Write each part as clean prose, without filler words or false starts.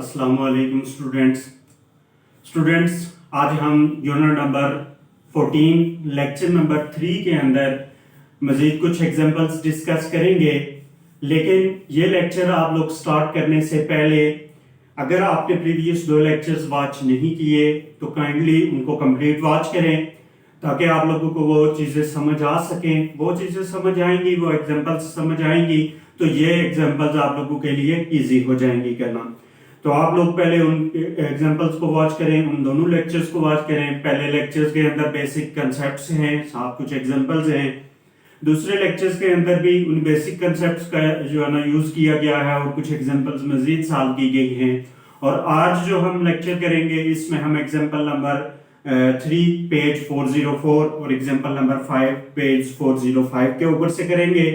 अस्सलाम वालेकुम स्टूडेंट्स आज हम यूनिट नंबर 14 लेक्चर नंबर 3 के अंदर मजीद कुछ एग्जांपल्स डिस्कस करेंगे। लेकिन ये लेक्चर आप लोग स्टार्ट करने से पहले अगर आपने प्रीवियस 2 लेक्चर्स वॉच नहीं किए तो काइंडली उनको कंप्लीट वॉच करें ताकि आप लोगों को वो चीज़ें समझ आ सकें। वो चीज़ें समझ आएंगी, वो एग्जांपल्स समझ आएंगी तो ये एग्जांपल्स आप लोगों के लिए इजी हो जाएंगी करना। तो आप लोग पहले उन एग्जांपल्स को वॉच करें, उन दोनों लेक्चर्स को वॉच करें। पहले लेक्चर्स के अंदर बेसिक कंसेप्ट्स हैं, साथ कुछ एग्जांपल्स हैं। दूसरे लेक्चर्स के अंदर भी उन बेसिक कंसेप्ट्स का जो है ना यूज किया गया है और कुछ एग्जांपल्स मजीद सॉल्व की गई हैं। और आज जो हम लेक्चर करेंगे इसमें हम एग्जांपल नंबर 3 पेज 404 और एग्जांपल नंबर 5 पेज 405 के ऊपर से करेंगे।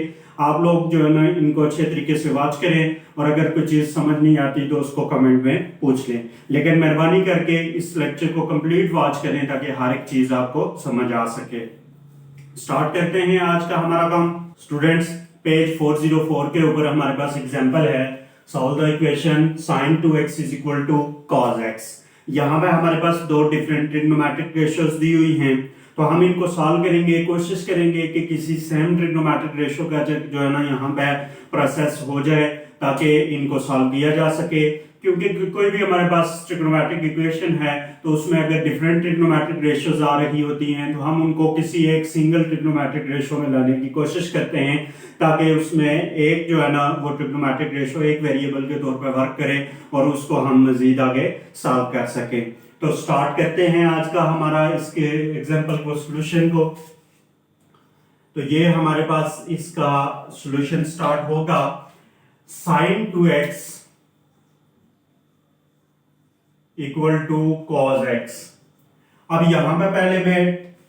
आप लोग जो है ना इनको अच्छे तरीके से वॉच करें और अगर कोई चीज समझ नहीं आती तो उसको कमेंट में पूछ लें। लेकिन मेहरबानी करके इस लेक्चर को कंप्लीट वॉच करें ताकि हर एक चीज आपको समझ आ सके। स्टार्ट करते हैं आज का हमारा काम। स्टूडेंट्स पेज 404 के ऊपर हमारे पास एग्जांपल है, solve the equation sin 2x is equal to cos x। यहाँ पे हमारे पास दो डिफरेंट ट्रिग्नोमेट्रिक रेशियोज दी हुई हैं तो हम इनको सॉल्व करेंगे, कोशिश करेंगे कि किसी सेम ट्रिग्नोमेट्रिक रेशियो का जो है ना यहाँ पे प्रोसेस हो जाए ताकि इनको सॉल्व किया जा सके। क्योंकि कोई भी हमारे पास ट्रिग्नोमेट्रिक इक्वेशन है तो उसमें अगर डिफरेंट ट्रिग्नोमेट्रिक रेशियोज आ रही होती हैं तो हम उनको किसी एक सिंगल ट्रिग्नोमेट्रिक रेशियो में लाने की कोशिश करते हैं ताकि उसमें एक जो है ना वो ट्रिग्नोमेट्रिक रेशियो एक वेरिएबल के तौर पर वर्क करे और उसको हम मजीद आगे सॉल्व कर सके। तो स्टार्ट करते हैं आज का हमारा इसके एग्जांपल को, सॉल्यूशन को। तो ये हमारे पास इसका सॉल्यूशन स्टार्ट होगा sin 2x equal to cos x। अब यहां पे पहले मैं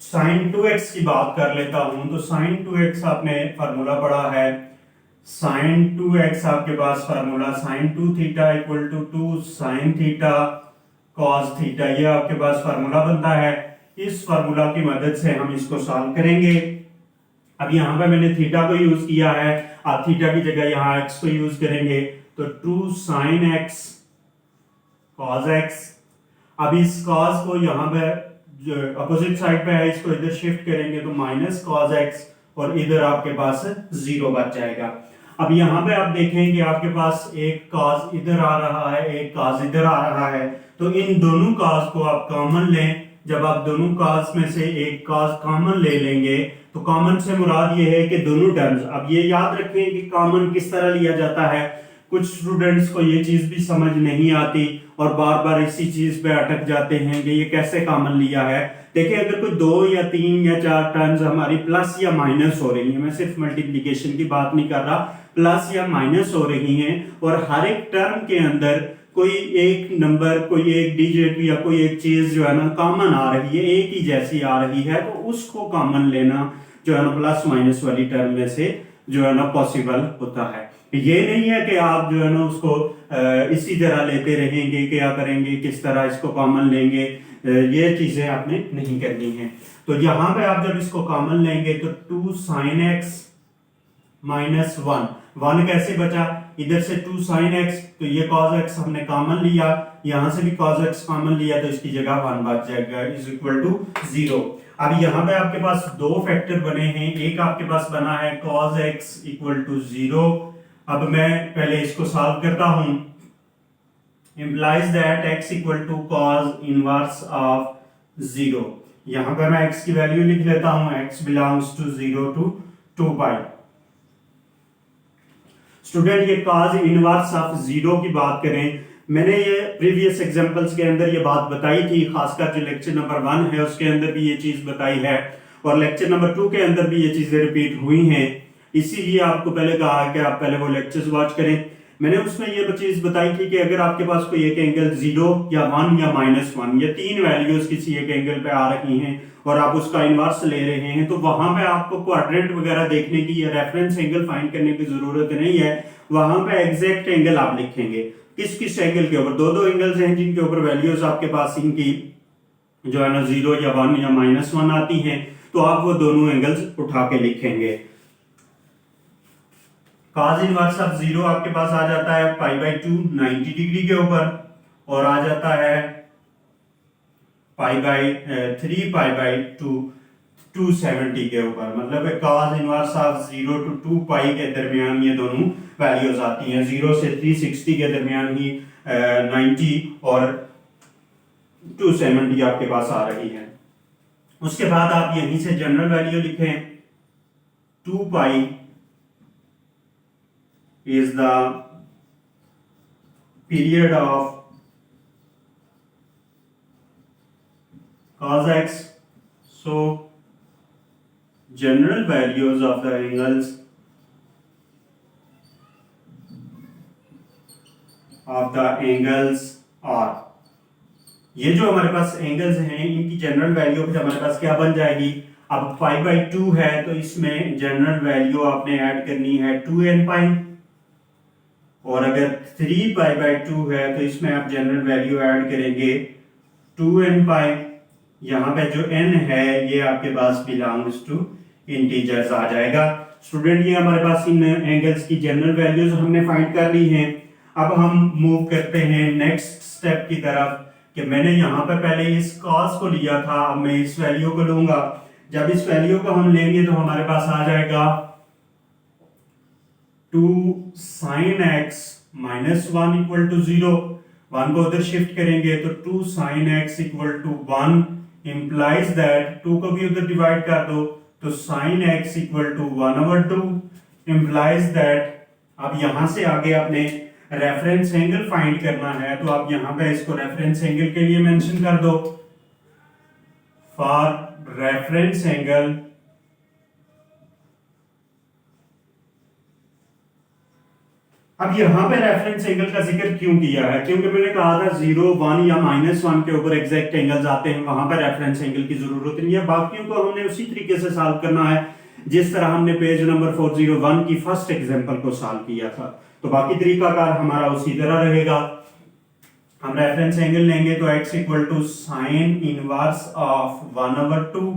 sin 2x की बात कर लेता हूं। तो sin 2x आपने फार्मूला पढ़ा है, sin 2x आपके पास formula sin 2 theta equal to 2 sin theta cos theta, ये आपके पास फार्मूला बनता है। इस फार्मूला की मदद से हम इसको सॉल्व करेंगे। अब यहाँ पे मैंने थीटा को यूज किया है, आप थीटा की जगह यहाँ x को यूज करेंगे तो 2 sin x cos x। अब इस cos को यहाँ पे जो अपोजिट साइड पे है इसको इधर शिफ्ट करेंगे तो माइनस cos x और इधर आपके पास 0 बच जाएगा। अब यहाँ पे आप देखेंगे आपके पास एक cos इधर आ रहा है, एक cos इधर आ रहा है, तो इन दोनों cos को आप कॉमन लें। जब आप दोनों cos में से एक cos कॉमन ले लेंगे तो कॉमन से मुराद ये है कि दोनों टर्म्स। अब ये याद रखें कि कॉमन किस तरह लिया जाता है। कुछ स्टूडेंट्स को ये चीज भी समझ नहीं आती और बार बार इसी चीज पे अटक जाते हैं कि ये कैसे कॉमन लिया है। देखिए अगर कोई 2 या 3 या 4 टर्म्स हमारी प्लस या माइनस हो रही है, मैं सिर्फ मल्टीप्लिकेशन की बात नहीं कर रहा, प्लस या माइनस हो रही हैं और हर एक टर्म के अंदर कोई एक नंबर, कोई एक डिजिट या कोई एक चीज जो है ना कॉमन आ रही है, एक ही जैसी आ रही है, तो उसको कॉमन लेना जो है ना प्लस माइनस वाली टर्म में से जो है ना पॉसिबल होता है। ये नहीं है कि आप जो है ना उसको इसी तरह लेते रहेंगे, क्या करेंगे, किस तरह इसको कॉमन लेंगे, ये चीजें आपने नहीं करनी है। तो यहाँ पे आप जब इसको कॉमन लेंगे तो 2 sin x माइनस 1 कैसे बचा, इधर से 2 sin x तो ये cos x हमने कॉमन लिया, यहां से भी cos x कॉमन लिया तो इसकी जगह 1 बच जाएगा इज इक्वल टू 0। अब यहाँ पे आपके पास दो फैक्टर बने हैं, एक आपके पास बना है cos x इक्वल टू 0। अब मैं पहले इसको सॉल्व करता हूं। implies that x equal to cos inverse of 0। यहां पे मैं x की वैल्यू लिख लेता हूं, x belongs to 0 to 2 pi. Student ये cos इनवर्स ऑफ 0 की बात करें, मैंने ये प्रीवियस एग्जांपल्स के अंदर ये बात बताई थी, खासकर जो लेक्चर नंबर 1 है उसके अंदर भी ये चीज बताई है और लेक्चर नंबर 2 के अंदर भी ये चीजें रिपीट हुई हैं। इसीलिए आपको पहले कहा कि आप पहले वो लेक्चर्स वॉच करें। मैंने उसमें ये चीज बताई थी कि अगर आपके पास कोई एक एंगल 0 या 1 या -1 या 3 वैल्यूज किसी एक एंगल पे आ रही हैं और आप उसका इनवर्स ले रहे हैं तो वहां पे आपको क्वाड्रेंट वगैरह देखने की या रेफरेंस एंगल फाइंड करने की जरूरत नहीं है। वहां पे एग्जैक्ट एंगल आप लिखेंगे। किस किस एंगल के ऊपर, दो एंगल्स हैं जिनके ऊपर वैल्यूज आपके पास इनकी जो है ना 0 या 1 या -1 आती हैं, तो आप वो दोनों एंगल्स उठा के लिखेंगे। cos इनवर्स ऑफ 0 आपके पास आ जाता है पाई बाई 2 90 डिग्री के ऊपर। और आ जाता है पाई बाई 3 पाई बाई 270 के ऊपर, मतलब cos इनवर्स ऑफ 0 to 2 पाई के दरमियान ये दोनों वैल्यूज आती हैं। 0 से 360 के दरमियान ही 90 और 270 आपके पास आ रही है। उसके बाद आप यहीं से जनरल वैल्यू लिखें, 2 pi is the period of cos x, so general values of the angles are, ये जो हमारे पास एंगल्स हैं इनकी जनरल वैल्यू फिर हमारे पास क्या बन जाएगी। अब पाई बाई 2 है तो इसमें जनरल वैल्यू आपने ऐड करनी है 2n पाई, और अगर 3 पाई बाई 2 है तो इसमें आप जनरल वैल्यू ऐड करेंगे 2n पाई। यहाँ पे जो n है ये आपके पास बिलोंग्स टू इंटीजर्स आ जाएगा। स्टूडेंट ये हमारे पास इन एंगल्स की जनरल वैल्यूज हमने फाइंड कर ली हैं। अब हम मूव करते हैं नेक्स्ट स्टेप की तरफ कि मैंने यहाँ पे पहले इस cos को लिया था, अब मैं इस वैल्यू को लूंगा। जब इस वैल्यू को हम लेंगे तो हमारे पास आ जाएगा 2 sin x minus 1 equal to 0। 1 को उधर शिफ्ट करेंगे तो 2 sin x equal to 1 implies that 2 को भी उधर डिवाइड कर दो तो sin x equal to 1/2 implies that, अब यहां से आगे आपने रेफरेंस एंगल फाइंड करना है तो आप यहां पे इसको रेफरेंस एंगल के लिए मेंशन कर दो। फॉर रेफरेंस एंगल अब यहां पे रेफरेंस एंगल का जिक्र क्यों किया है, क्योंकि मैंने कहा था 0, 1 या -1 के ऊपर एग्जैक्ट एंगल्स आते हैं, वहां पर रेफरेंस एंगल की जरूरत नहीं है। बाकियों को हमने उसी तरीके से सॉल्व करना है जिस तरह हमने पेज नंबर 401 की फर्स्ट एग्जांपल को सॉल्व किया था। तो बाकी तरीकाकार हमारा उसी तरह रहेगा। हम रेफरेंस एंगल लेंगे तो x equal to sine inverse of 1/2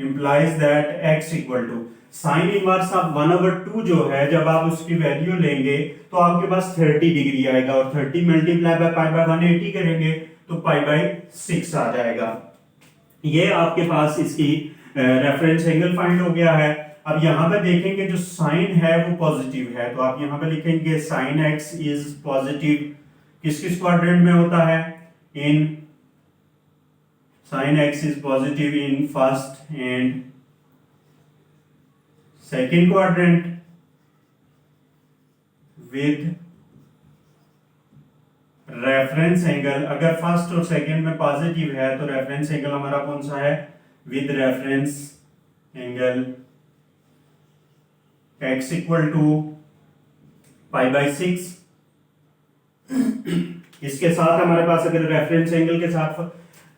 implies that x equal to sine inverse of 1/2 जो है जब आप उसकी वैल्यू लेंगे तो आपके पास 30 डिग्री आएगा, और 30 मल्टीप्लाई बाय पाई बाय 180 करेंगे तो पाई बाय 6 आ जाएगा। ये आपके पास इसकी रेफरेंस एंगल फाइंड हो गया है। अब यहां पे देखेंगे जो साइन है वो पॉजिटिव है तो आप यहां पे लिखेंगे साइन x इज पॉजिटिव। किस किस क्वाड्रेंट में होता है, in sine x is positive in first and second quadrant with reference angle. अगर फर्स्ट और सेकेंड में पॉजिटिव है तो रेफरेंस एंगल हमारा कौन सा है, with reference angle x equal to pi by 6। इसके साथ हमारे पास अगर रेफरेंस एंगल के साथ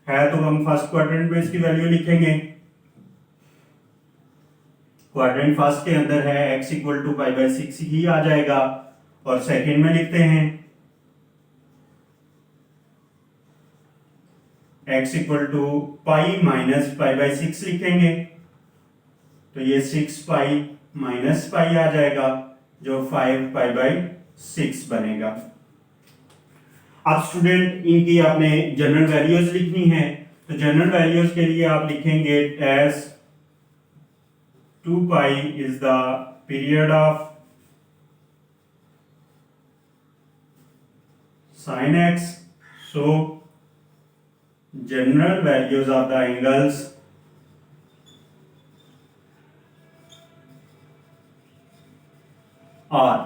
है तो हम फर्स्ट क्वाड्रेंट में इसकी वैल्यू लिखेंगे। क्वाड्रेंट फर्स्ट के अंदर है x equal to pi by 6 ही आ जाएगा, और सेकेंड में लिखते हैं x equal to pi minus pi by 6 लिखेंगे तो ये 6 पाई माइनस पाई आ जाएगा जो 5 पाई बाई 6 बनेगा। अब स्टूडेंट इनकी आपने जनरल वैल्यूज लिखनी है तो जनरल वैल्यूज के लिए आप लिखेंगे as 2 pi is the period of sin x, so general values of the angles are,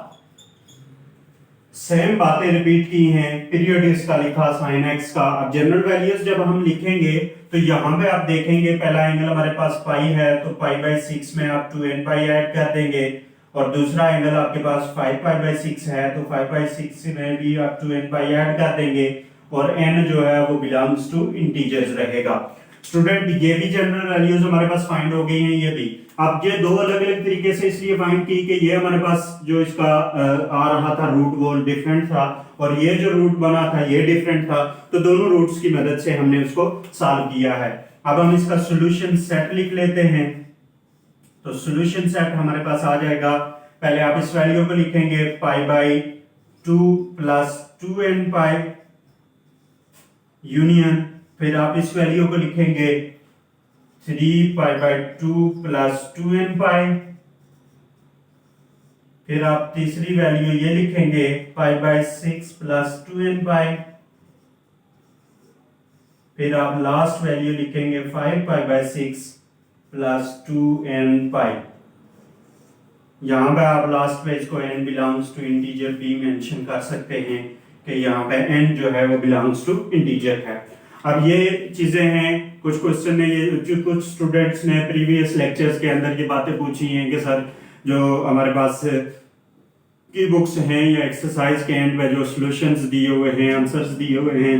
same बातें रिपीट की हैं, पीरियड इसका लिखा sin x का। अब जनरल वैल्यूज जब हम लिखेंगे तो यहां पे आप देखेंगे पहला एंगल हमारे पास पाई है तो पाई बाई 6 में आप 2n पाई ऐड कर देंगे, और दूसरा एंगल आपके पास 5 पाई बाई 6 है तो 5 बाई 6 में भी आप 2n पाई ऐड कर देंगे, और n जो है वो बिलोंग्स टू इंटीजर्स रहेगा। स्टूडेंट ये भी जनरल वैल्यूज हमारे पास फाइंड हो गई हैं, ये भी। अब ये दो अलग अलग तरीके से इसलिए फाइंड की कि ये हमारे पास जो इसका आ रहा था रूट वो डिफरेंट था, और ये जो रूट बना था ये डिफरेंट था, तो दोनों रूट्स की मदद से हमने उसको सॉल्व किया है। अब हम इसका सॉल्यूशन सेट लिख लेते हैं। तो सॉल्यूशन सेट हमारे पास आ जाएगा, पहले आप इस वैल्यू को लिखेंगे pi by 2 plus 2n pi union, फिर आप इस वैल्यू को लिखेंगे 3π/2 प्लस 2n पाई, फिर आप तीसरी वैल्यू ये लिखेंगे π/6 प्लस 2n पाई, फिर आप लास्ट वैल्यू लिखेंगे 5π/6 प्लस 2n पाई। यहां पे आप लास्ट में इसको n belongs to integer b mention कर सकते हैं कि यहाँ पे n जो है वो बिलोंग्स टू इंटीजर है। अब ये चीजें हैं, कुछ क्वेश्चन ने ये कुछ स्टूडेंट्स ने प्रीवियस लेक्चर्स के अंदर ये बातें पूछी हैं कि सर जो हमारे पास की बुक्स हैं या एक्सरसाइज के एंड में जो सॉल्यूशंस दिए हुए हैं, आंसर्स दिए हुए हैं,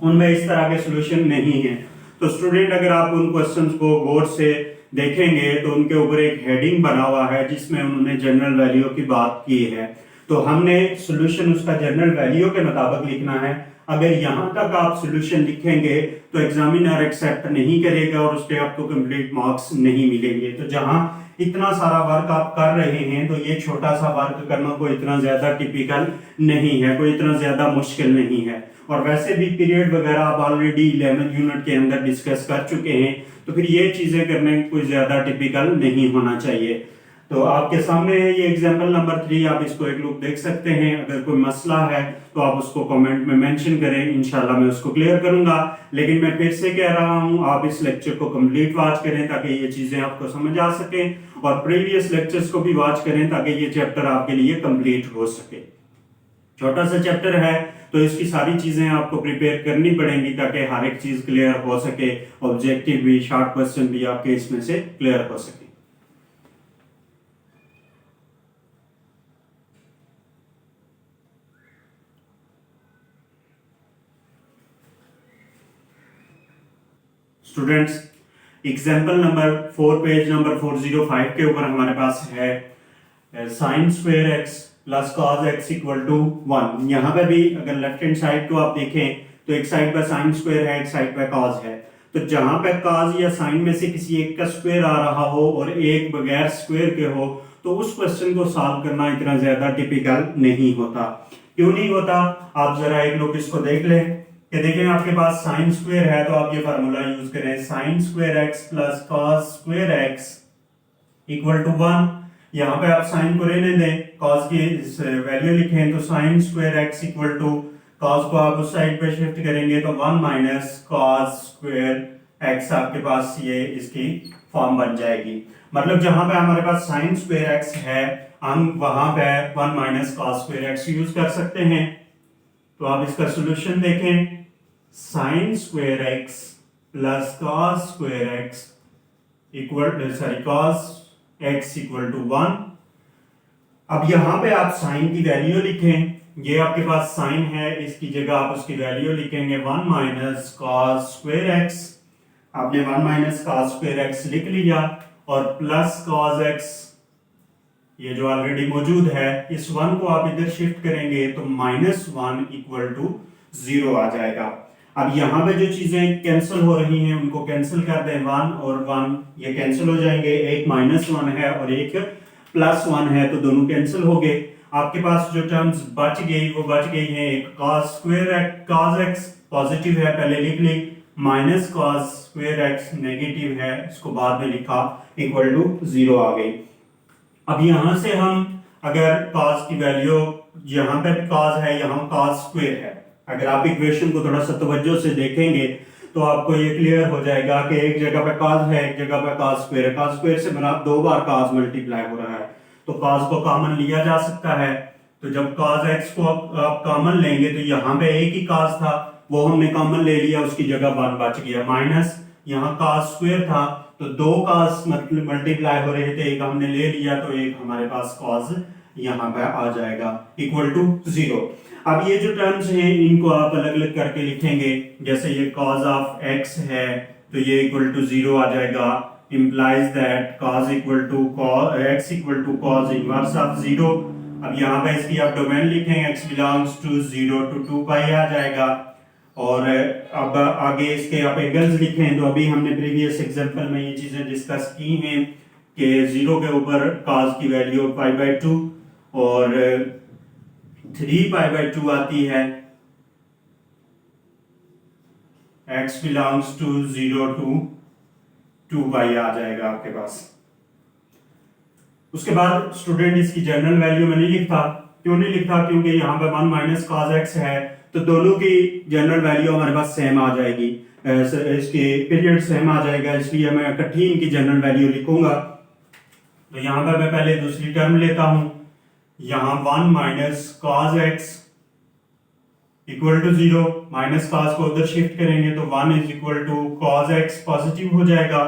उनमें इस तरह के सॉल्यूशन नहीं है। तो स्टूडेंट अगर आप उन क्वेश्चंस को गौर से देखेंगे तो उनके ऊपर एक हेडिंग बना हुआ है जिसमें उन्होंने जनरल वैल्यू की बात की है, तो हमने सॉल्यूशन उसका जनरल वैल्यू के मुताबिक लिखना है। अगर यहां तक आप सॉल्यूशन लिखेंगे तो एग्जामिनर एक्सेप्ट नहीं करेगा और उसके आपको कंप्लीट मार्क्स नहीं मिलेंगे। तो जहां इतना सारा वर्क आप कर रहे हैं तो ये छोटा सा वर्क करना कोई इतना ज्यादा टिपिकल नहीं है, कोई इतना ज्यादा मुश्किल नहीं है। और वैसे भी पीरियड वगैरह आप ऑलरेडी 11 यूनिट के अंदर डिस्कस कर चुके हैं, तो फिर ये चीजें करने कोई ज्यादा टिपिकल नहीं होना चाहिए। तो आपके सामने है ये एग्जांपल नंबर 3, आप इसको एक लुक देख सकते हैं। अगर कोई मसला है तो आप उसको कमेंट में मेंशन करें, इंशाल्लाह मैं उसको क्लियर करूंगा। लेकिन मैं फिर से कह रहा हूं, आप इस लेक्चर को कंप्लीट वॉच करें ताकि ये चीजें आपको समझ आ सके, और प्रीवियस लेक्चर्स को भी वॉच करें ताकि ये चैप्टर आपके लिए कंप्लीट हो सके। छोटा सा चैप्टर है तो इसकी सारी चीजें आपको प्रिपेयर करनी पड़ेंगी ताकि हर एक चीज क्लियर हो सके, ऑब्जेक्टिव भी, शॉर्ट क्वेश्चन भी आपके इसमें से क्लियर हो सके। Students, example number 4 page number 405 के ऊपर हमारे पास है sine square x plus cos x equal to 1। यहाँ पे भी अगर लेफ्ट हैंड साइड को आप देखें तो एक साइड पे साइन स्क्वायर है, एक साइड पे कॉस है। तो जहां पे कॉस या साइन में से किसी एक का स्क्वायर आ रहा हो और एक बगैर स्क्वायर के हो, तो उस क्वेश्चन को सॉल्व करना इतना ज्यादा टिपिकल नहीं होता। क्यों नहीं होता, आप जरा एक लोग इसको देख लें कि देखें आपके पास साइन स्क्वायर है तो आप ये फार्मूला यूज करें, sine square x plus cos square x equal to 1। यहाँ पे आप साइन को रहने दें, कॉस की वैल्यू लिखें, तो sine square x equal to cos को आप उस साइड पे शिफ्ट करेंगे तो 1 माइनस कॉस स्क्वायर एक्स आपके पास ये इसकी फॉर्म बन जाएगी। मतलब जहां पे हमारे पास साइन स्क्वायर एक्स है हम वहां पे 1 minus cos square x use कर सकते हैं। तो आप इसका सॉल्यूशन देखें, sine square x plus cos square x cos x equal to 1। अब यहां पे आप साइन की वैल्यू लिखें, ये आपके पास साइन है, इसकी जगह आप उसकी वैल्यू लिखेंगे 1 माइनस कॉस स्क्वायर एक्स। आपने 1 माइनस कॉस स्क्वायर एक्स लिख लिया और प्लस कॉस एक्स ये जो ऑलरेडी मौजूद है, इस 1 को आप इधर शिफ्ट करेंगे तो -1 इक्वल टू 0 आ जाएगा। अब यहाँ पे जो चीजें कैंसिल हो रही हैं उनको कैंसिल कर दें, 1 और 1 ये कैंसिल हो जाएंगे, एक -1 है और एक +1 है तो दोनों कैंसिल हो गए। आपके पास जो टर्म्स बच गई वो बच गई हैं, एक cos square cos x positive है पहले लिख ली, minus cos square x negative है इसको बाद में लिखा, इक्वल टू 0 आ गई। अब यहां से हम अगर cos की वैल्यू, यहाँ पे cos है यहाँ cos स्क्वायर है, अगर आप इक्वेशन को थोड़ा सा तवज्जो से देखेंगे तो आपको ये क्लियर हो जाएगा कि एक जगह पे cos है एक जगह पे cos स्क्वायर है। cos स्क्वायर से बना 2 बार cos मल्टीप्लाई हो रहा है तो cos को कॉमन लिया जा सकता है। तो जब cos x को आप कॉमन लेंगे तो यहाँ पे एक ही cos था वो हमने कॉमन ले लिया, उसकी जगह 1 बच गया, माइनस यहाँ cos स्क्वायर था तो 2 cos मल्टीप्लाई हो रहे थे, एक हमने ले लिया तो एक हमारे पास cos यहाँ पे आ जाएगा इक्वल टू 0। अब ये जो टर्म्स हैं इनको आप अलग अलग करके लिखेंगे, जैसे ये cos ऑफ x है तो ये इक्वल टू 0 आ जाएगा, implies that cos equal to x equal to cos inverse of 0। अब यहाँ पे इसकी आप डोमेन लिखें, x belongs to 0 to 2 pi आ जाएगा। और अब आगे इसके आप एंगल्स लिखें, तो अभी हमने प्रीवियस एग्जांपल में ये चीजें डिस्कस की हैं कि 0 के ऊपर cos की वैल्यू π/2 और 3π/2 आती है, x बिलोंग्स टू 0 to 2 पाई आ जाएगा आपके पास। उसके बाद स्टूडेंट इसकी जनरल वैल्यू में नहीं लिखता। क्यों नहीं लिखता? क्योंकि यहाँ पे 1 माइनस cos x है, तो दोनों की जनरल वैल्यू हमारे पास सेम आ जाएगी, इसके पीरियड सेम आ जाएगा, इसलिए मैं इकट्ठी इनकी जनरल वैल्यू लिखूंगा। तो यहाँ पे मैं पहले दूसरी टर्म लेता हूं, यहाँ 1 minus cos x equal to 0, minus cos को उधर शिफ्ट करेंगे तो 1 is equal to cos x positive हो जाएगा।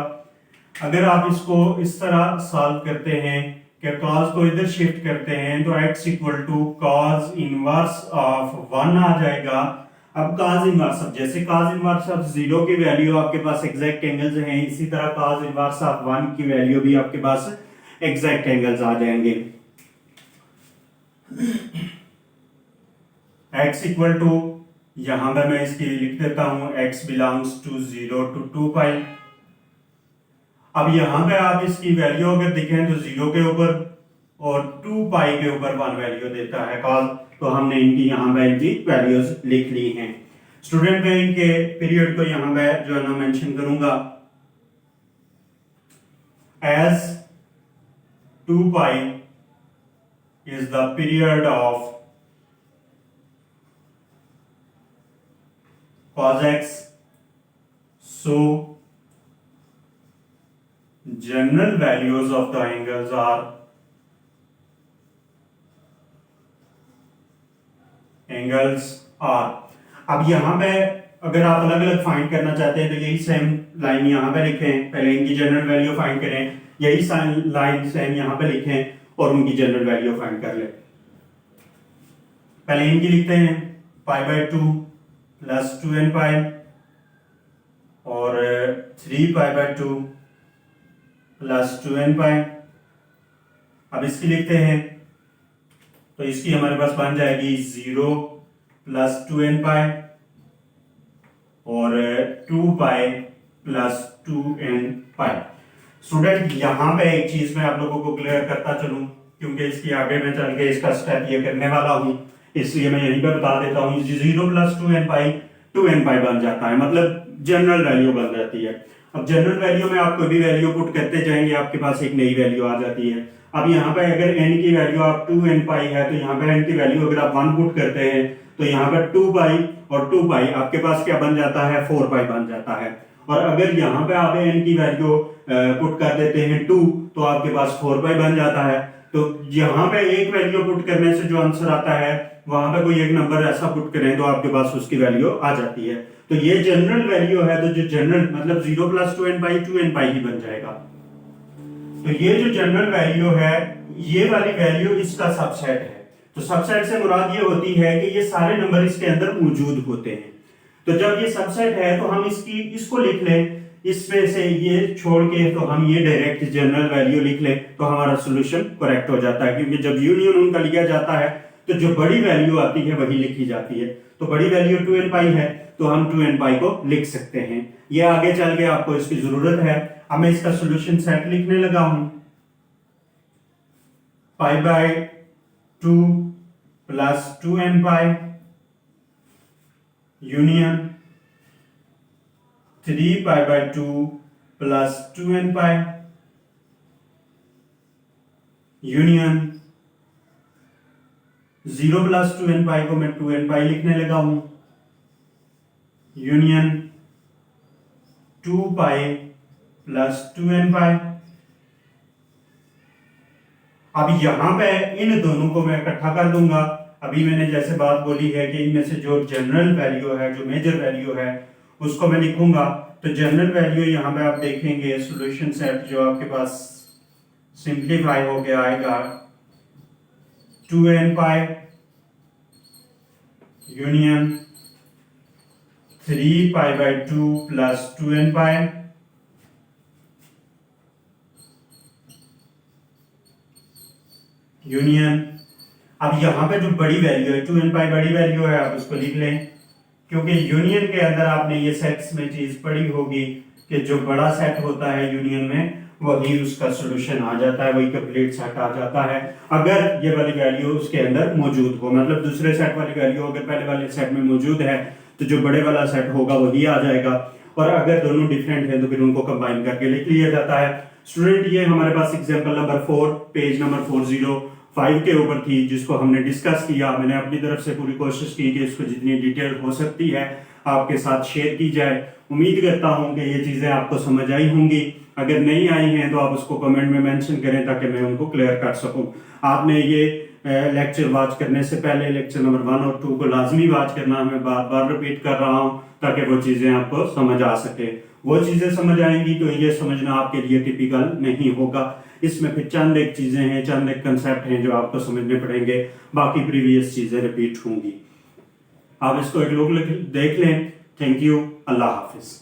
अगर आप इसको इस तरह सॉल्व करते हैं कि cos को इधर शिफ्ट करते हैं तो x equal to cos inverse of 1 आ जाएगा। अब cos इनवर्स, अब जैसे cos इनवर्स ऑफ 0 की वैल्यू आपके पास एग्जैक्ट एंगल्स हैं, इसी तरह cos इनवर्स ऑफ 1 की वैल्यू भी आपके पास एग्जैक्ट एंगल्स आ जाएंगे। x इक्वल टू, यहां पर मैं इसकी लिख देता हूं x बिलोंग्स टू 0 to 2 पाई। अब यहां पे आप इसकी वैल्यू अगर देखें तो 0 के ऊपर और 2 पाई के ऊपर 1 वैल्यू देता है cos, तो हमने इनकी यहां पे इनकी वैल्यूज लिख ली हैं। स्टूडेंट मैं इनके पीरियड को यहां पे जो है ना मेंशन करूंगा as 2 pi is the period of cos x, so general values of the angles are अब यहां पे अगर आप अलग अलग फाइंड करना चाहते हैं तो यही सेम लाइन यहां पे लिखें, पहले इनकी जनरल वैल्यू फाइंड करें, यही लाइन सेम यहां पे लिखें और उनकी जनरल वैल्यू फाइंड कर लें। पहले इनकी लिखते हैं π/2 प्लस 2n पाई और 3π/2 प्लस 2n पाई। अब इसकी लिखते हैं तो इसकी हमारे पास बन जाएगी 0 प्लस 2n पाई और 2 पाई प्लस 2n पाई। स्टूडेंट यहां पे एक चीज मैं आप लोगों को क्लियर करता चलूं, क्योंकि इसकी आगे मैं चल के इसका स्टेप ये करने वाला हूं, इसलिए मैं यहीं पर बता देता हूं। 0 प्लस 2n पाई 2n पाई बन जाता है, मतलब जनरल वैल्यू बन जाती है। अब जनरल वैल्यू में आप कोई भी वैल्यू पुट करते जाएंगे, आपके पास एक नई वैल्यू आ जाती है। अब यहाँ पे अगर n की वैल्यू आप 2n पाई है तो यहाँ पे n की वैल्यू अगर आप 1 पुट करते हैं तो यहाँ पे 2 पाई और 2 पाई आपके पास क्या बन जाता है, 4 पाई बन जाता है। और अगर यहाँ पे आप n की वैल्यू पुट कर देते हैं 2 तो आपके पास 4 पाई बन जाता है। तो यहाँ पे एक वैल्यू पुट करने से जो आंसर आता है वहां पे कोई एक नंबर ऐसा पुट करें तो आपके पास उसकी वैल्यू आ जाती है। तो ये जनरल वैल्यू है, तो जो जनरल मतलब 0 प्लस 2n पाई ही बन जाएगा। तो ये जो जनरल वैल्यू है, ये वाली वैल्यू इसका सबसेट है। तो सबसेट से मुराद ये होती है कि ये सारे नंबर इसके अंदर मौजूद होते हैं। तो जब ये सबसेट है तो हम इसको लिख लें, इसमें से ये छोड़ के तो हम ये डायरेक्ट जनरल वैल्यू लिख लें तो हमारा सॉल्यूशन करेक्ट हो जाता है, क्योंकि जब यूनियन उनका लिया जाता है तो जो बड़ी वैल्यू आती है वही लिखी जाती है। तो बड़ी वैल्यू 2n पाई है तो हम 2n पाई को लिख सकते हैं। ये आगे चल के आपको इसकी जरूरत है। अब मैं इसका सॉल्यूशन सेट लिखने लगा हूं, π/2 प्लस 2n पाई यूनियन 3π/2 प्लस 2n पाई यूनियन 0 प्लस 2n पाई को मैं 2n पाई लिखने लगा हूं, यूनियन 2 पाई प्लस 2n पाई। अब यहां पे इन दोनों को मैं इकट्ठा कर दूंगा। अभी मैंने जैसे बात बोली है कि इनमें से जो जनरल वैल्यू है, जो मेजर वैल्यू है, उसको मैं लिखूंगा। तो जनरल वैल्यू यहां पे आप देखेंगे सॉल्यूशन सेट जो आपके पास सिंप्लीफाई होके आएगा 2n पाई यूनियन 3π/2 प्लस 2n पाई यूनियन। अब यहां पे जो बड़ी वैल्यू है 2n पाई बड़ी वैल्यू है, आप उसको लिख लें, क्योंकि यूनियन के अंदर आपने ये सेट्स में चीज पढ़ी होगी कि जो बड़ा सेट होता है यूनियन में वही उसका सॉल्यूशन आ जाता है, वही कंप्लीट सेट आ जाता है अगर ये वाली वैल्यू उसके अंदर मौजूद हो। मतलब दूसरे सेट वाली वैल्यू अगर पहले वाले सेट में मौजूद है तो जो बड़े वाला सेट होगा वही आ जाएगा, और अगर दोनों डिफरेंट है तो फिर उनको कंबाइन करके लिख लिया जाता है। स्टूडेंट ये हमारे पास एग्जांपल नंबर 4 पेज नंबर 405 के ऊपर थी, जिसको हमने डिस्कस किया। मैंने अपनी तरफ से पूरी कोशिश की कि इसको जितनी डिटेल हो सकती है आपके साथ शेयर की जाए। उम्मीद करता हूं कि ये चीजें आपको समझ आई होंगी। अगर नहीं आई हैं तो आप उसको कमेंट में मेंशन करें ताकि मैं उनको क्लियर कर सकूं। आपने ये लेक्चर वॉच करने से पहले लेक्चर नंबर 1 और 2 को लाजमी वॉच करना, मैं बार बार रिपीट कर रहा हूं ताकि वो चीजें आपको समझ आ सके। वो चीजें समझ आएंगी तो ये समझना आपके लिए टिपिकल नहीं होगा। इसमें फिर चंद एक चीजें हैं, चंद एक कंसेप्ट हैं जो आपको समझने पड़ेंगे, बाकी प्रीवियस चीजें रिपीट होंगी। आप इसको एक लोग देख लें। Thank you, Allah Hafiz.